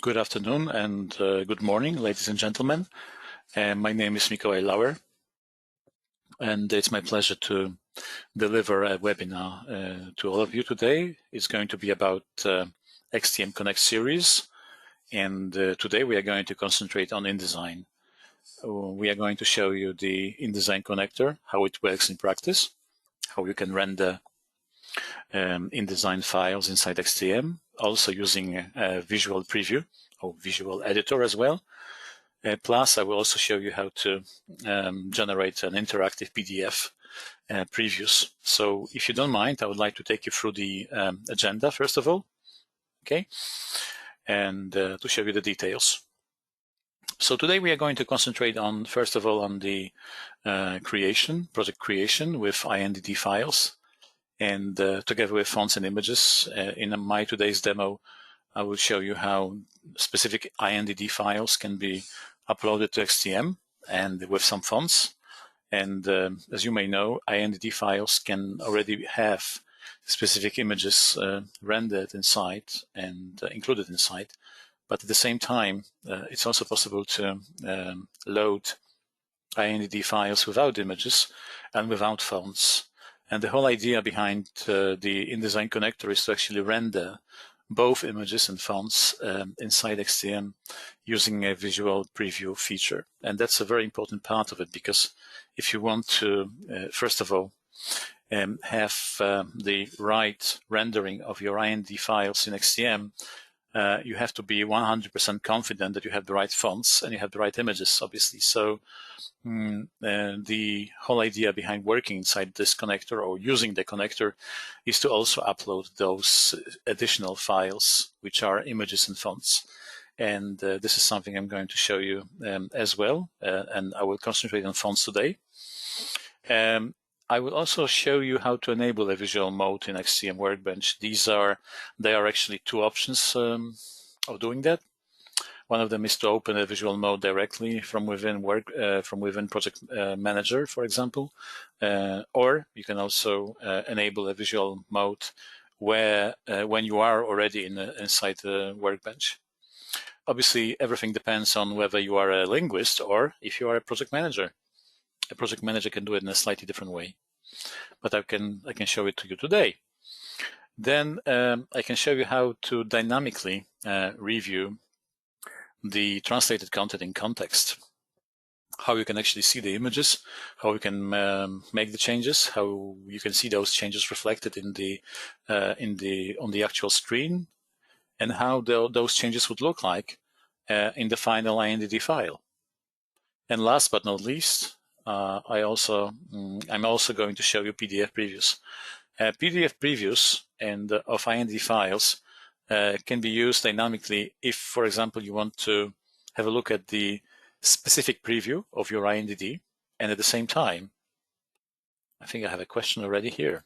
Good afternoon and good morning, ladies and gentlemen. My name is Mikołaj Lauer, and it's my pleasure to deliver a webinar to all of you today. It's going to be about XTM Connect series, and today we are going to concentrate on InDesign. We are going to show you the InDesign connector, how it works in practice, how you can render InDesign files inside XTM, also using a visual preview or visual editor as well. Plus, I will also show you how to generate an interactive PDF previews. So if you don't mind, I would like to take you through the agenda, first of all, okay, and to show you the details. So today we are going to concentrate on, first of all, on the project creation with indd files. And together with fonts and images, in my today's demo, I will show you how specific indd files can be uploaded to XTM and with some fonts. And as you may know, indd files can already have specific images rendered inside and included inside. But at the same time, it's also possible to load indd files without images and without fonts. And the whole idea behind the InDesign connector is to actually render both images and fonts inside XTM using a visual preview feature. And that's a very important part of it, because if you want to, first of all, have the right rendering of your indd files in XTM, you have to be 100% confident that you have the right fonts and you have the right images, obviously. So the whole idea behind working inside this connector or using the connector is to also upload those additional files, which are images and fonts. And this is something I'm going to show you as well. And I will concentrate on fonts today. I will also show you how to enable a visual mode in XTM Workbench. They are actually two options of doing that. One of them is to open a visual mode directly from within Project Manager, for example, or you can also enable a visual mode where when you are already inside the Workbench. Obviously, everything depends on whether you are a linguist or if you are a project manager. A project manager can do it in a slightly different way, but I can show it to you today. Then I can show you how to dynamically review the translated content in context, how you can actually see the images, how you can make the changes, how you can see those changes reflected on the actual screen, and how those changes would look like in the final indd file. And last but not least, I'm also going to show you PDF previews. PDF previews of indd files can be used dynamically if, for example, you want to have a look at the specific preview of your indd, and at the same time, I think I have a question already here.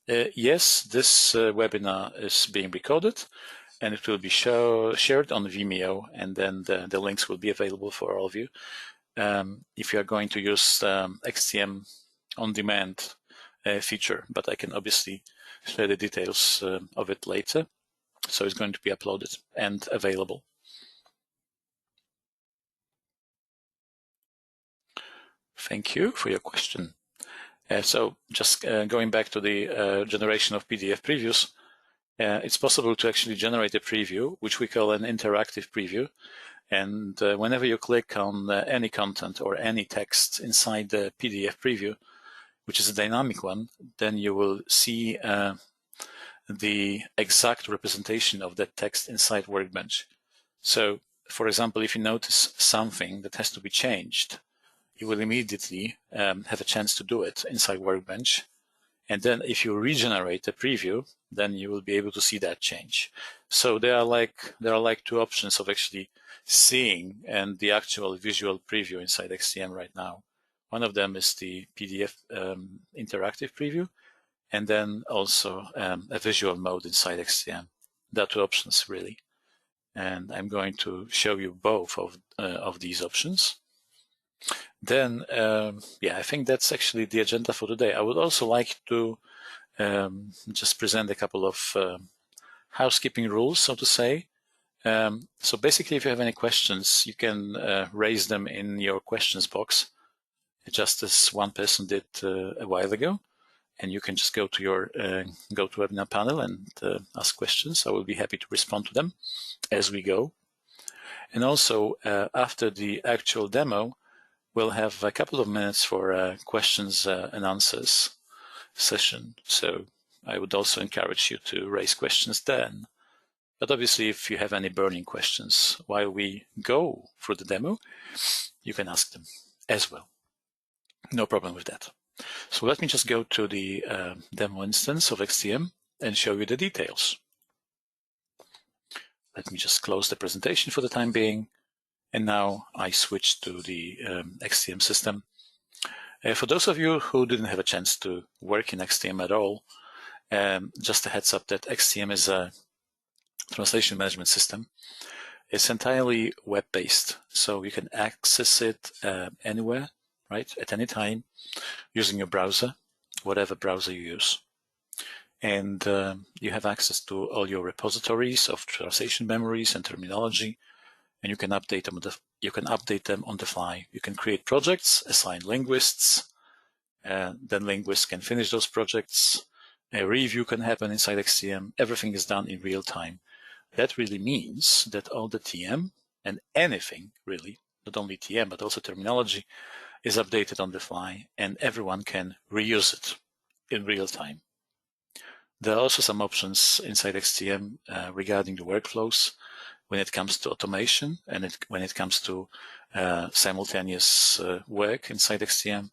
Yes, this webinar is being recorded, and it will be shared on Vimeo, and then the links will be available for all of you. If you are going to use XTM on-demand feature, but I can obviously share the details of it later. So it's going to be uploaded and available. Thank you for your question. So just going back to the generation of PDF previews, it's possible to actually generate a preview, which we call an interactive preview. And whenever you click on any content or any text inside the PDF preview, which is a dynamic one, then you will see the exact representation of that text inside Workbench. So, for example, if you notice something that has to be changed, you will immediately have a chance to do it inside Workbench. And then if you regenerate a preview, then you will be able to see that change. So there are like two options of actually seeing and the actual visual preview inside XTM right now. One of them is the PDF interactive preview, and then also a visual mode inside XTM. There are two options really, and I'm going to show you both of these options. Then, yeah, I think that's actually the agenda for today. I would also like to just present a couple of housekeeping rules, so to say. So basically, if you have any questions, you can raise them in your questions box, just as one person did a while ago. And you can just go to your GoToWebinar panel and ask questions. I will be happy to respond to them as we go. And also, after the actual demo, we'll have a couple of minutes for questions and answers session. So I would also encourage you to raise questions then. But obviously, if you have any burning questions while we go through the demo, you can ask them as well. No problem with that. So let me just go to the demo instance of XTM and show you the details. Let me just close the presentation for the time being. And now I switch to the XTM system. For those of you who didn't have a chance to work in XTM at all, just a heads up that XTM is a translation management system. It's entirely web-based, so you can access it anywhere, right, at any time, using your browser, whatever browser you use. And you have access to all your repositories of translation memories and terminology, and you can update them on the fly. You can create projects, assign linguists, then linguists can finish those projects. A review can happen inside XTM. Everything is done in real time. That really means that all the TM and anything really, not only TM but also terminology, is updated on the fly, and everyone can reuse it in real time. There are also some options inside XTM regarding the workflows when it comes to automation and when it comes to simultaneous work inside XTM,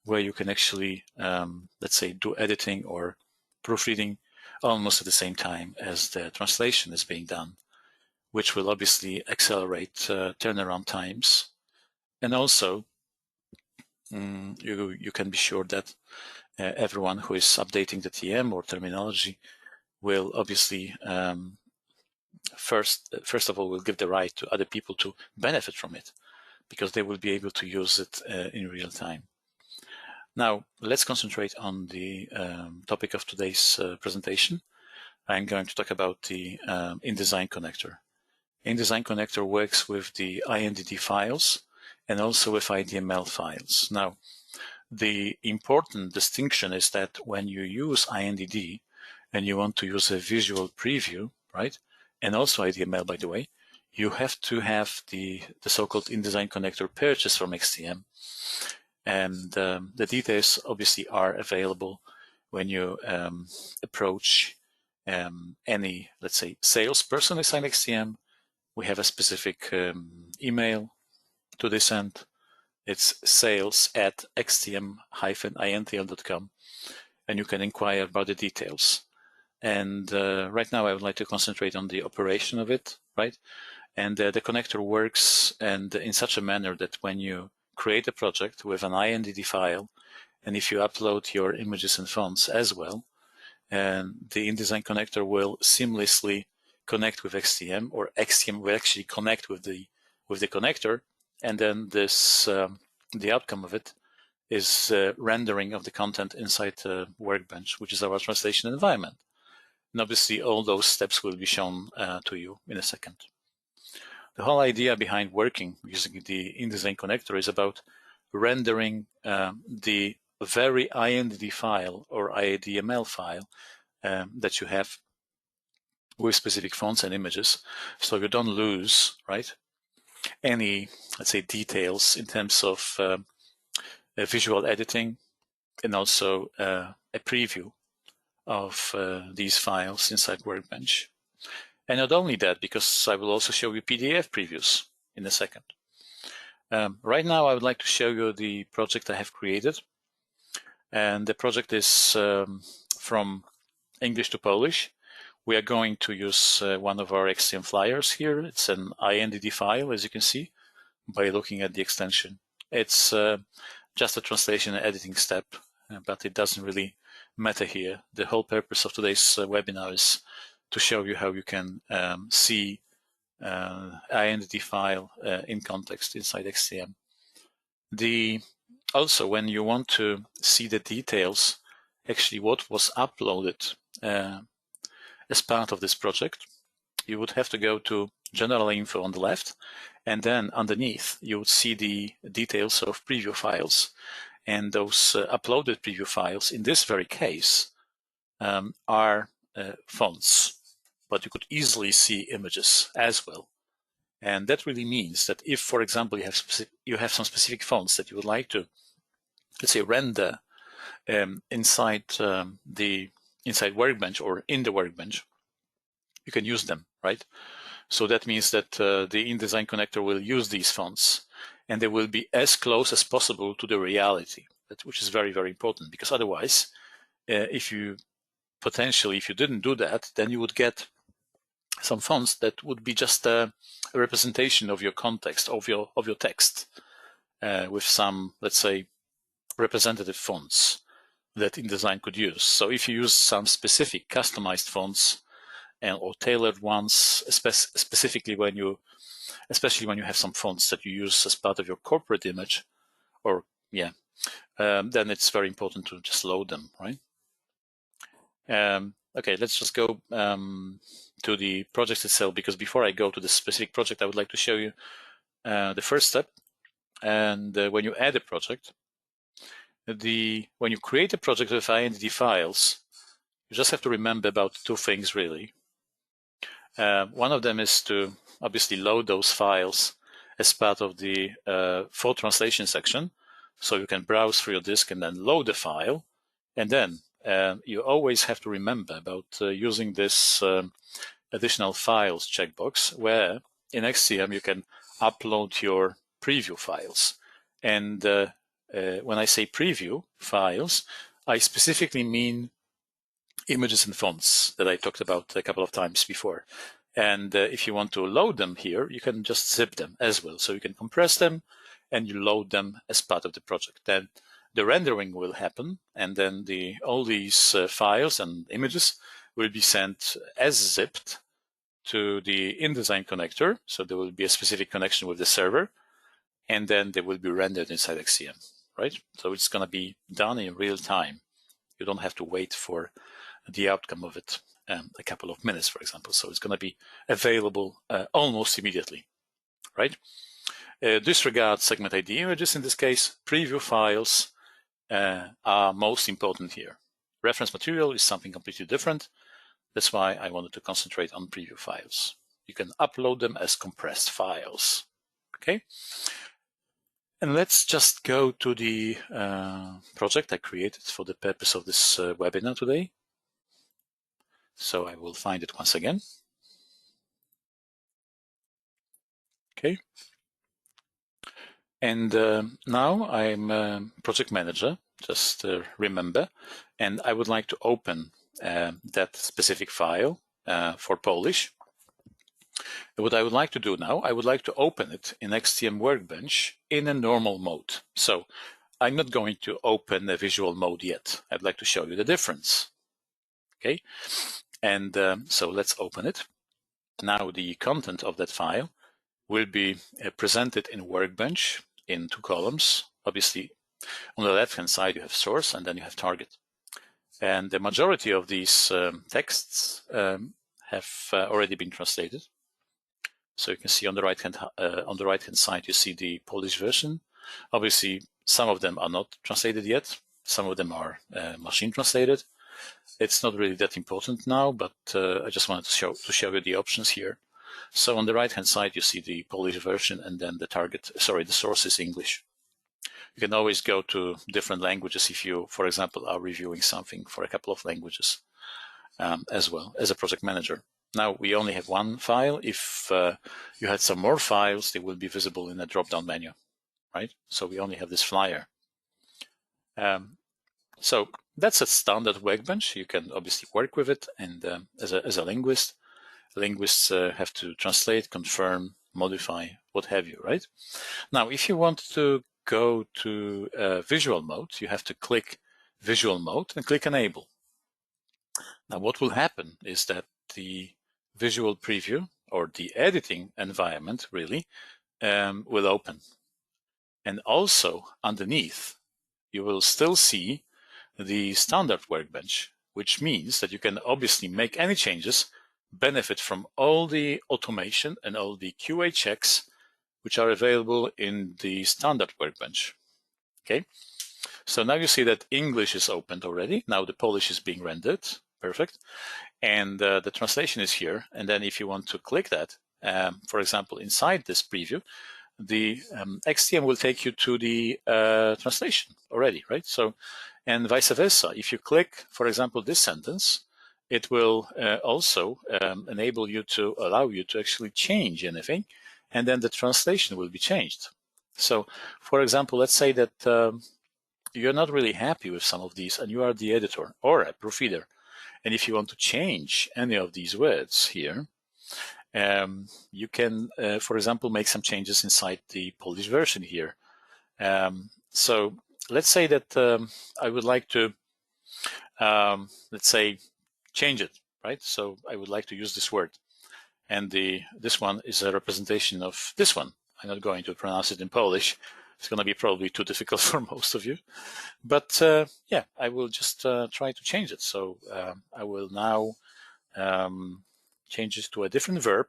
where you can actually, let's say, do editing or proofreading almost at the same time as the translation is being done, which will obviously accelerate turnaround times. And also, you can be sure that everyone who is updating the TM or terminology will obviously, first of all, will give the right to other people to benefit from it, because they will be able to use it in real time. Now, let's concentrate on the topic of today's presentation. I'm going to talk about the InDesign connector. InDesign connector works with the indd files and also with IDML files. Now, the important distinction is that when you use indd and you want to use a visual preview, right, and also IDML, by the way, you have to have the so-called InDesign connector purchased from XTM. And the details obviously are available when you approach any, let's say, salesperson inside XTM. We have a specific email to this end. It's sales@xtm-intl.com, and you can inquire about the details. And right now I would like to concentrate on the operation of it, right? And the connector works and in such a manner that when you create a project with an indd file, and if you upload your images and fonts as well, and the InDesign connector will seamlessly connect with XTM, or XTM will actually connect with the connector, and then this the outcome of it is rendering of the content inside the Workbench, which is our translation environment. And obviously, all those steps will be shown to you in a second. The whole idea behind working using the InDesign connector is about rendering the very indd file or IDML file that you have with specific fonts and images, so you don't lose, right, any, let's say, details in terms of visual editing and also a preview of these files inside Workbench. And not only that, because I will also show you PDF previews in a second. Right now, I would like to show you the project I have created. And the project is from English to Polish. We are going to use one of our XTM flyers here. It's an indd file, as you can see, by looking at the extension. It's just a translation and editing step, but it doesn't really matter here. The whole purpose of today's webinar is to show you how you can see indd file in context inside XTM. Also, when you want to see the details, actually what was uploaded as part of this project, you would have to go to General Info on the left, and then underneath you would see the details of preview files. And those uploaded preview files, in this very case, are fonts, but you could easily see images as well. And that really means that if, for example, you have some specific fonts that you would like to, let's say, render inside Workbench or in the Workbench, you can use them, right? So that means that the InDesign connector will use these fonts, and they will be as close as possible to the reality, which is very, very important, because otherwise, if you didn't do that, then you would get some fonts that would be just a representation of your context, of your text, with some, let's say, representative fonts that InDesign could use. So if you use some specific customized fonts or tailored ones, especially when you have some fonts that you use as part of your corporate image, or then it's very important to just load them, right? Okay, let's just go to the project itself, because before I go to the specific project, I would like to show you the first step. And when you add a project, when you create a project with indd files, you just have to remember about two things, really. One of them is to obviously load those files as part of the for translation section. So you can browse through your disk and then load the file. And then you always have to remember about using this additional files checkbox, where in XTM you can upload your preview files. And when I say preview files, I specifically mean images and fonts that I talked about a couple of times before. And if you want to load them here, you can just zip them as well. So you can compress them and you load them as part of the project. Then the rendering will happen, and then all these files and images will be sent as zipped to the InDesign connector. So there will be a specific connection with the server, and then they will be rendered inside XTM, right? So it's going to be done in real time. You don't have to wait for the outcome of it a couple of minutes, for example. So it's going to be available almost immediately, right? Disregard segment ID images in this case. Preview files are most important here. Reference material is something completely different. That's why I wanted to concentrate on preview files. You can upload them as compressed files, okay? And let's just go to the project I created for the purpose of this webinar today. So I will find it once again. Okay. And now I'm project manager, just remember, and I would like to open that specific file for Polish. What I would like to do now, I would like to open it in XTM Workbench in a normal mode. So I'm not going to open a visual mode yet. I'd like to show you the difference. Okay, and so let's open it. Now the content of that file will be presented in Workbench in two columns. Obviously, on the left-hand side, you have source, and then you have target. And the majority of these texts have already been translated. So you can see on the right-hand side, you see the Polish version. Obviously, some of them are not translated yet. Some of them are machine translated. It's not really that important now, but I just wanted to show you the options here. So on the right-hand side, you see the Polish version, and then the source is English. You can always go to different languages if you, for example, are reviewing something for a couple of languages as well as a project manager. Now, we only have one file. If you had some more files, they will be visible in a drop-down menu, right? So we only have this flyer. So that's a standard Workbench. You can obviously work with it, and as a linguist, linguists have to translate, confirm, modify, what have you, right? Now, if you want to go to visual mode, you have to click visual mode and click enable. Now, what will happen is that the visual preview, or the editing environment really, will open. And also underneath, you will still see the standard Workbench which means that you can obviously make any changes, benefit from all the automation and all the QA checks which are available in the standard workbench. Okay, so now you see that English is opened already. Now the Polish is being rendered. Perfect. And the translation is here. And then if you want to click that, for example, inside this preview, the XTM will take you to the translation already, right? So, and vice versa. If you click, for example, this sentence, it will also enable you to allow you to actually change anything, and then the translation will be changed. So, for example, let's say that you're not really happy with some of these, and you are the editor or a proofreader, and if you want to change any of these words here, you can, for example, make some changes inside the Polish version here. So let's say that I would like to, let's say, change it, right? So I would like to use this word. And this one is a representation of this one. I'm not going to pronounce it in Polish. It's going to be probably too difficult for most of you. But yeah, I will just try to change it. So I will now change it to a different verb.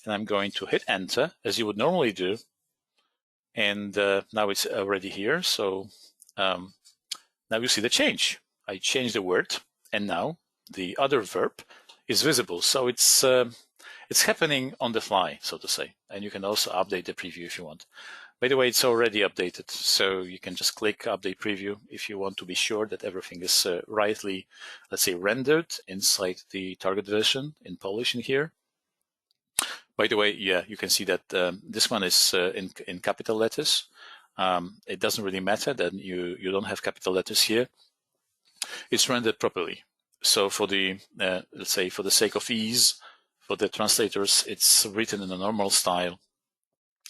And I'm going to hit enter, as you would normally do. And now it's already here. So now you see the change. I changed the word, and now the other verb is visible. So it's happening on the fly, so to say. And you can also update the preview if you want. By the way, it's already updated, so you can just click Update Preview if you want to be sure that everything is rightly, let's say, rendered inside the target version in Polish in here. By the way, yeah, you can see that this one is in capital letters. It doesn't really matter that you don't have capital letters here. It's rendered properly. So for the, let's say, for the sake of ease, for the translators, it's written in a normal style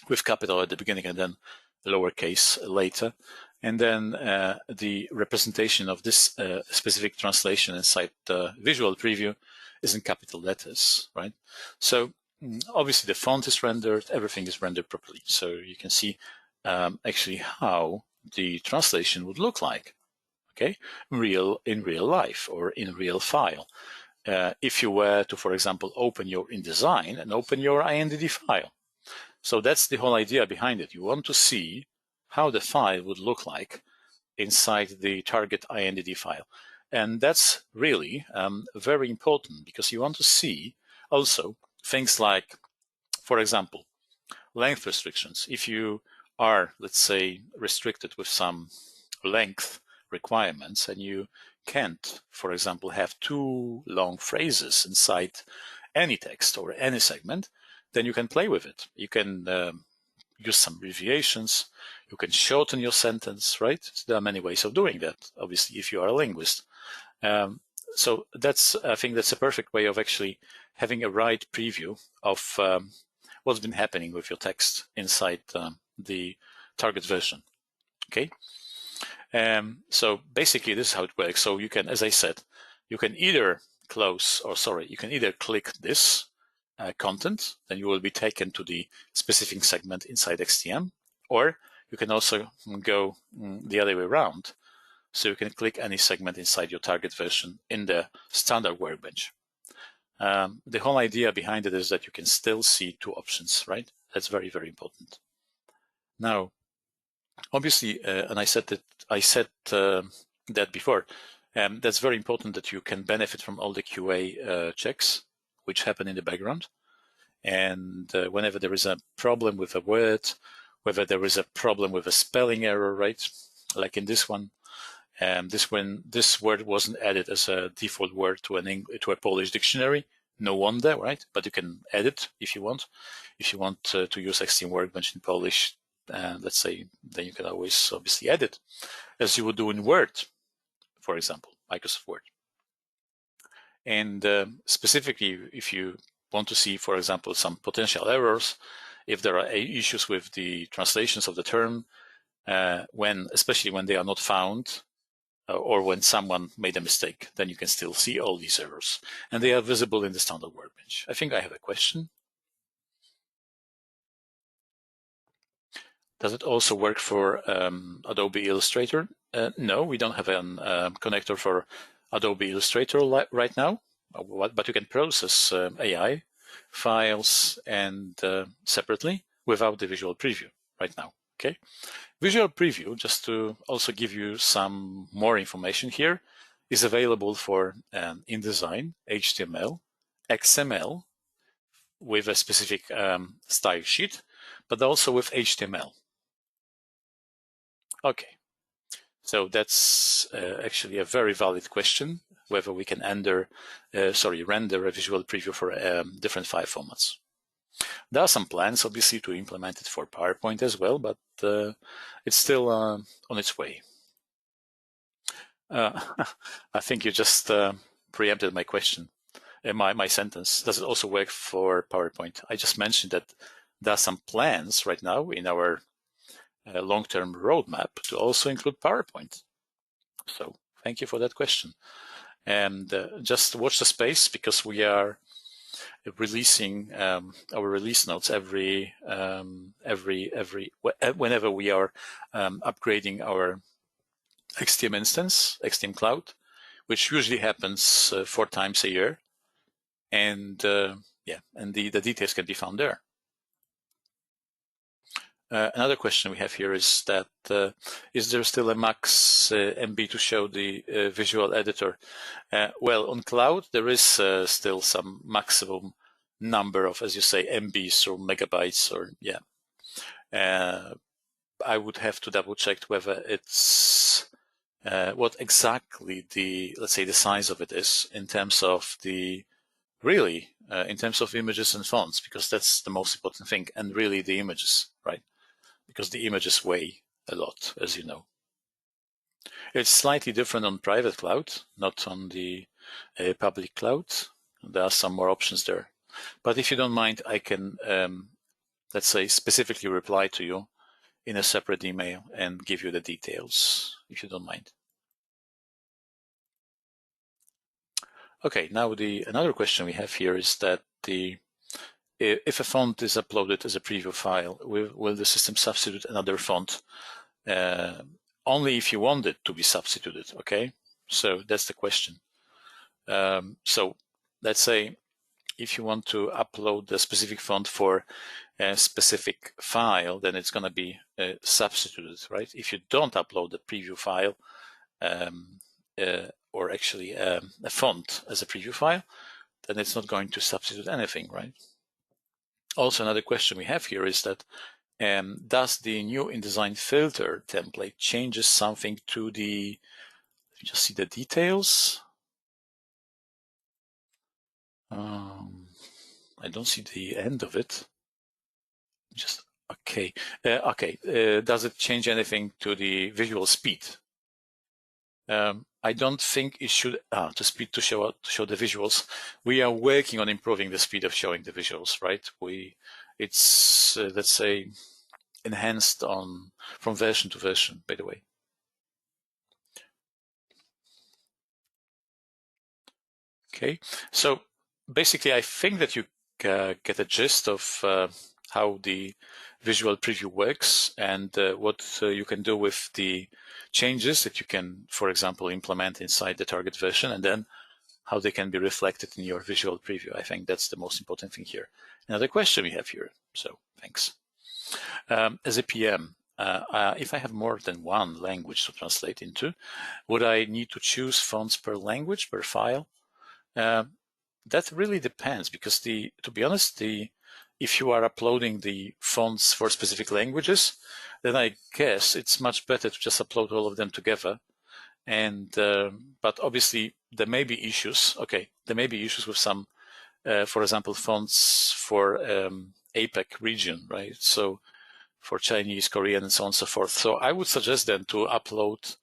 with capital at the beginning and then lowercase later. And then the representation of this specific translation inside the visual preview is in capital letters, right? So obviously the font is rendered, everything is rendered properly. So you can see actually how the translation would look like, okay, in real life or in real file. If you were to, for example, open your InDesign and open your indd file. So that's the whole idea behind it. You want to see how the file would look like inside the target indd file. And that's really very important because you want to see also things like, for example, length restrictions. If you are, let's say, restricted with some length requirements and you can't, for example, have too long phrases inside any text or any segment, then you can play with it. You can use some abbreviations. You can shorten your sentence, right? So there are many ways of doing that, obviously, if you are a linguist. So I think that's a perfect way of actually having a right preview of what's been happening with your text inside the target version, okay? So basically this is how it works. So you can, as I said, you can either you can either click this content, then you will be taken to the specific segment inside XTM, or you can also go the other way around. So you can click any segment inside your target version in the standard workbench. The whole idea behind it is that you can still see two options, right? That's very, very important. Now, obviously, and I said that before, that's very important that you can benefit from all the QA checks which happen in the background. And whenever there is a problem with a word, whether there is a problem with a spelling error, right? Like in this one, this word wasn't added as a default word to a Polish dictionary. No wonder, right? But you can add it if you want. If you want to use XTM Workbench in Polish, let's say, then you can always obviously add it, as you would do in Word, for example, Microsoft Word. And specifically, if you want to see, for example, some potential errors, if there are issues with the translations of the term, especially when they are not found, or when someone made a mistake, then you can still see all these errors. And they are visible in the standard workbench. I think I have a question. Does it also work for Adobe Illustrator? No, we don't have a connector for Adobe Illustrator right now, but you can process AI files and separately without the visual preview right now. Okay, visual preview, just to also give you some more information here, is available for InDesign, HTML, XML with a specific style sheet, but also with HTML. Okay, so that's actually a very valid question, whether we can render a visual preview for different file formats. There are some plans, obviously, to implement it for PowerPoint as well, but it's still on its way. I think you just preempted my question, my sentence. Does it also work for PowerPoint? I just mentioned that there are some plans right now in our long-term roadmap to also include PowerPoint. So thank you for that question. And just watch the space, because we are releasing our release notes whenever we are upgrading our XTM instance, XTM Cloud, which usually happens 4 times a year. And and the details can be found there. Another question we have here is that is there still a max MB to show the visual editor? Well, on cloud, there is still some maximum number of, as you say, MBs or megabytes, or I would have to double check whether it's what exactly let's say the size of it is in terms of in terms of images and fonts, because that's the most important thing, and really the images, right? Because the images weigh a lot, as you know. It's slightly different on private cloud, not on the public cloud. There are some more options there. But if you don't mind, I can, let's say, specifically reply to you in a separate email and give you the details, if you don't mind. Okay, now another question we have here is that if a font is uploaded as a preview file, will the system substitute another font? Only if you want it to be substituted, okay? So that's the question. So let's say if you want to upload a specific font for a specific file, then it's going to be substituted, right? If you don't upload the preview file, or actually a font as a preview file, then it's not going to substitute anything, right? Also, another question we have here is that does the new InDesign filter template changes something to the, let me just see the details. I don't see the end of it. Just, okay. Does it change anything to the visual speed? I don't think it should, to speed to show the visuals. We are working on improving the speed of showing the visuals, right? It's let's say, enhanced from version to version, by the way. Okay, so basically I think that you get a gist of how the visual preview works and what you can do with the changes that you can, for example, implement inside the target version, and then how they can be reflected in your visual preview. I think that's the most important thing here. Another question we have here, so thanks. As a PM, if I have more than one language to translate into, would I need to choose fonts per language, per file? That really depends, because to be honest, if you are uploading the fonts for specific languages, then I guess it's much better to just upload all of them together. And but obviously there may be issues. Okay, there may be issues with some, for example, fonts for APAC region, right? So for Chinese, Korean, and so on and so forth. So I would suggest then to upload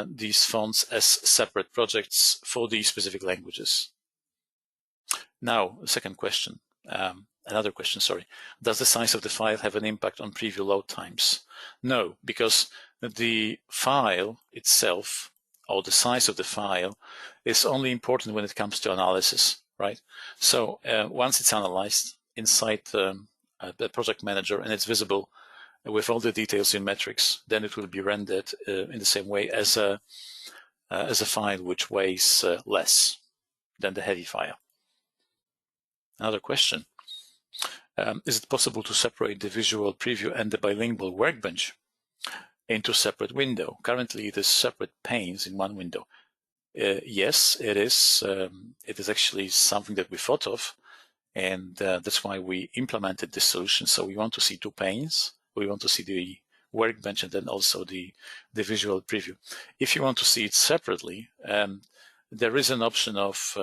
these fonts as separate projects for these specific languages. Now, second question, another question, sorry. Does the size of the file have an impact on preview load times? No, because the file itself, or the size of the file, is only important when it comes to analysis, right? So once it's analyzed inside the project manager and it's visible with all the details in metrics, then it will be rendered in the same way as a as a file which weighs less than the heavy file. Another question. Is it possible to separate the visual preview and the bilingual workbench into separate window? Currently, it is separate panes in one window. Yes, it is. It is actually something that we thought of, and that's why we implemented this solution. So we want to see two panes. We want to see the workbench and then also the visual preview. If you want to see it separately, there is an option of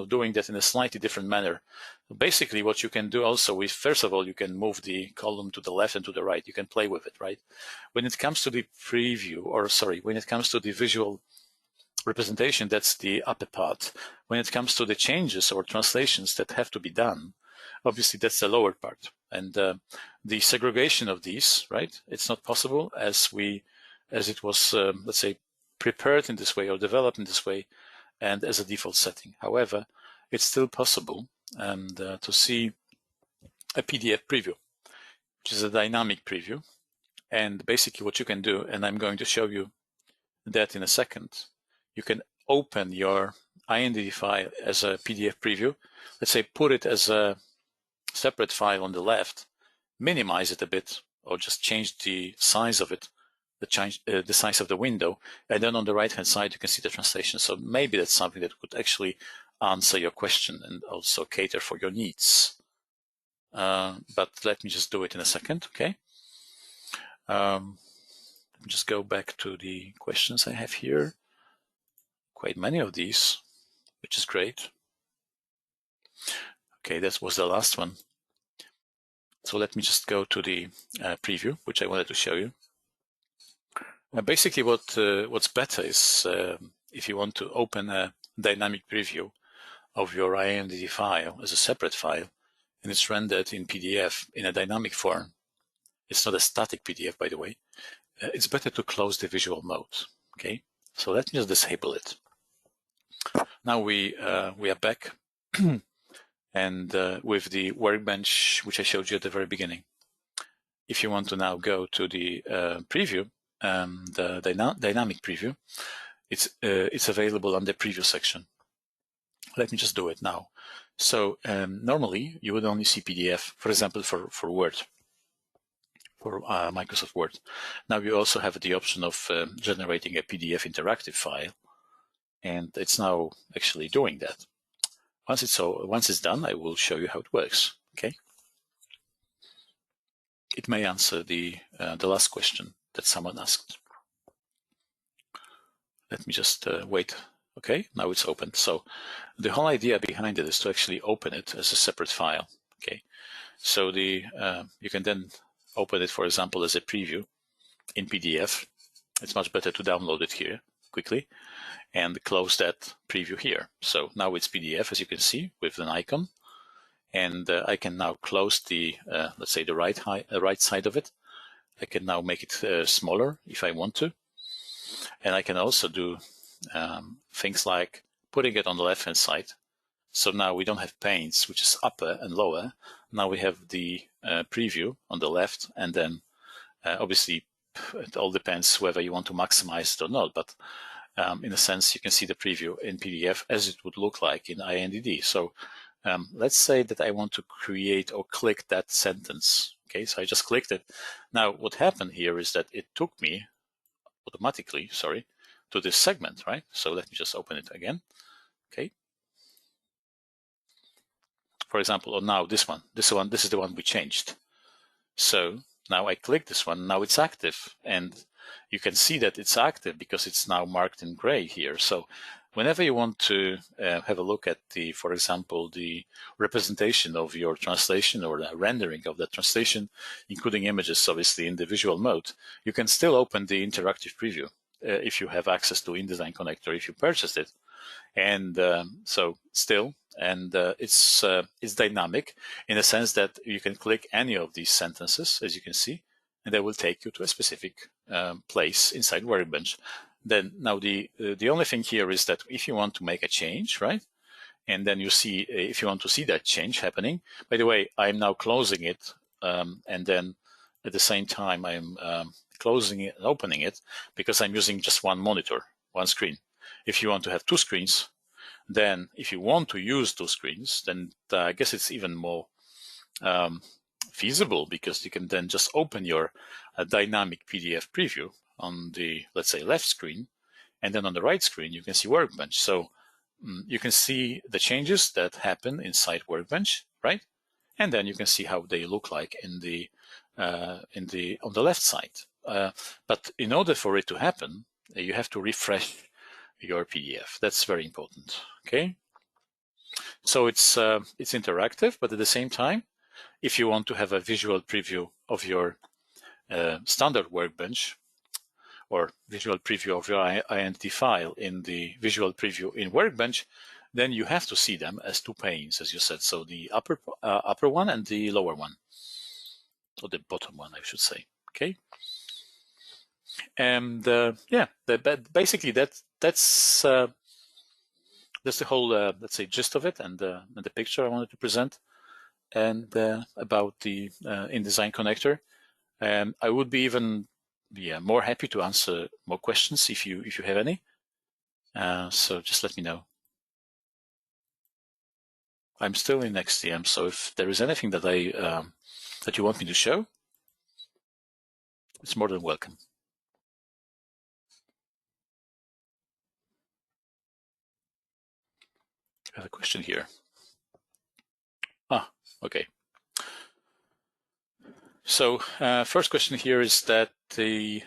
doing that in a slightly different manner. Basically, what you can do also is, first of all, you can move the column to the left and to the right. You can play with it, right? When it comes to the preview, or sorry, when it comes to the visual representation, that's the upper part. When it comes to the changes or translations that have to be done, obviously that's the lower part. And the segregation of these, right? It's not possible as it was, let's say, prepared in this way or developed in this way and as a default setting. However, it's still possible to see a PDF preview, which is a dynamic preview. And basically what you can do, and I'm going to show you that in a second, you can open your indd file as a PDF preview. Let's say put it as a separate file on the left, minimize it a bit, or just change the size of it, the size of the window, and then on the right-hand side you can see the translation. So maybe that's something that could actually answer your question and also cater for your needs. But let me just do it in a second, okay? Let me just go back to the questions I have here. Quite many of these, which is great. Okay, that was the last one. So let me just go to the preview, which I wanted to show you. Basically, what's better is if you want to open a dynamic preview of your indd file as a separate file, and it's rendered in PDF in a dynamic form. It's not a static PDF, by the way. It's better to close the visual mode. Okay, so let me just disable it. Now we are back, and with the workbench, which I showed you at the very beginning. If you want to now go to the preview, the dynamic preview, it's available on the preview section. Let me just do it now. So normally you would only see PDF, for example, for Word, for Microsoft Word. Now you also have the option of generating a PDF interactive file, and it's now actually doing that. Once it's done, I will show you how it works. Okay. It may answer the last question that someone asked. Let me just wait. Okay, now it's open. So the whole idea behind it is to actually open it as a separate file. Okay, so you can then open it, for example, as a preview in PDF. It's much better to download it here quickly and close that preview here. So now it's PDF, as you can see, with an icon. And I can now close the, let's say, the right side of it. I can now make it smaller if I want to. And I can also do things like putting it on the left-hand side. So now we don't have panes, which is upper and lower. Now we have the preview on the left, and then obviously it all depends whether you want to maximize it or not. But in a sense, you can see the preview in PDF as it would look like in indd. So let's say that I want to create or click that sentence. Okay, so I just clicked it. Now what happened here is that it took me automatically, to this segment, right? So let me just open it again. Okay. For example, or now this is the one we changed. So now I click this one, now it's active, and you can see that it's active because it's now marked in gray here. So whenever you want to have a look at for example, the representation of your translation or the rendering of the translation, including images, obviously in the visual mode, you can still open the interactive preview if you have access to InDesign connector, if you purchased it. And it's dynamic in the sense that you can click any of these sentences, as you can see, and they will take you to a specific place inside Workbench. Then now the only thing here is that if you want to make a change, right, and then you see if you want to see that change happening. By the way, I'm now closing it, and then at the same time I'm closing it and opening it because I'm using just one monitor. one screen. If you want to have two screens, then if you want to use two screens, then I guess it's even more feasible, because you can then just open your dynamic PDF preview on the, let's say, left screen, and then on the right screen you can see Workbench. So you can see the changes that happen inside Workbench, right? And then you can see how they look like on the left side. But in order for it to happen, you have to refresh your PDF. That's very important. Okay. So it's interactive, but at the same time, if you want to have a visual preview of your standard Workbench, or visual preview of your InD file in the visual preview in Workbench, then you have to see them as two panes, as you said. So the upper one and the lower one, or the bottom one, I should say. Okay. And yeah, basically that's the whole, let's say, gist of it, and the picture I wanted to present, and about the InDesign connector. I would be even more happy to answer more questions if you have any. So just let me know. I'm still in XTM, so if there is anything that that you want me to show, it's more than welcome. I have a question here. Okay. So first question here is that the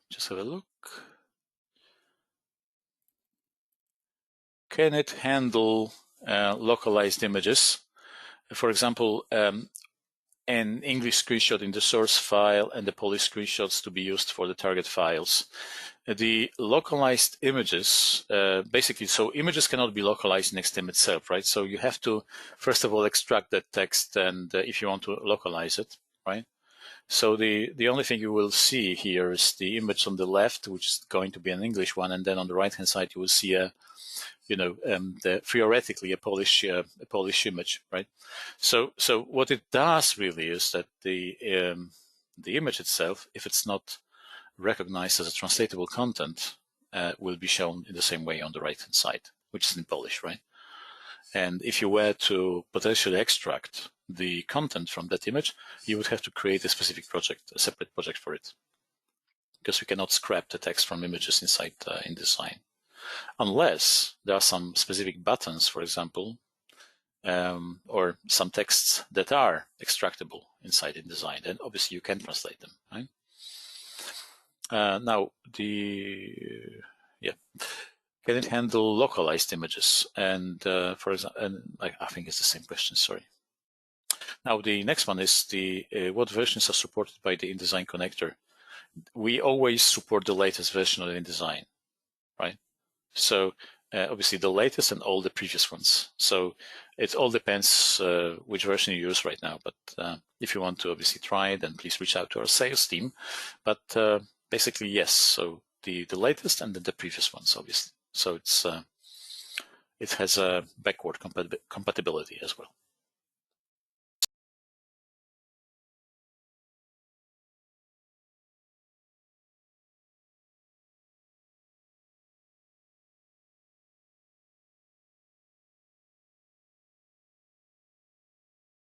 just have a look. Can it handle localized images? For example, an English screenshot in the source file and the Polish screenshots to be used for the target files. The localized images, basically, so images cannot be localized in XTM itself, right? So you have to, first of all, extract that text, and if you want to localize it, right? So the only thing you will see here is the image on the left, which is going to be an English one, and then on the right-hand side you will see a, theoretically a Polish image, right? So what it does really is that the image itself, if it's not recognized as a translatable content, will be shown in the same way on the right-hand side, which is in Polish, right? And if you were to potentially extract the content from that image, you would have to create a specific project, a separate project for it, because we cannot scrap the text from images inside InDesign, unless there are some specific buttons, for example, or some texts that are extractable inside InDesign. Then obviously you can translate them, right? Now, can it handle localized images? And for example, and I think it's the same question, sorry. Now, the next one is what versions are supported by the InDesign connector? We always support the latest version of InDesign, right? So obviously the latest and all the previous ones. So it all depends which version you use right now. But if you want to obviously try it, then please reach out to our sales team. But basically, yes. So the latest and then the previous ones, obviously. So it has a backward compatibility as well.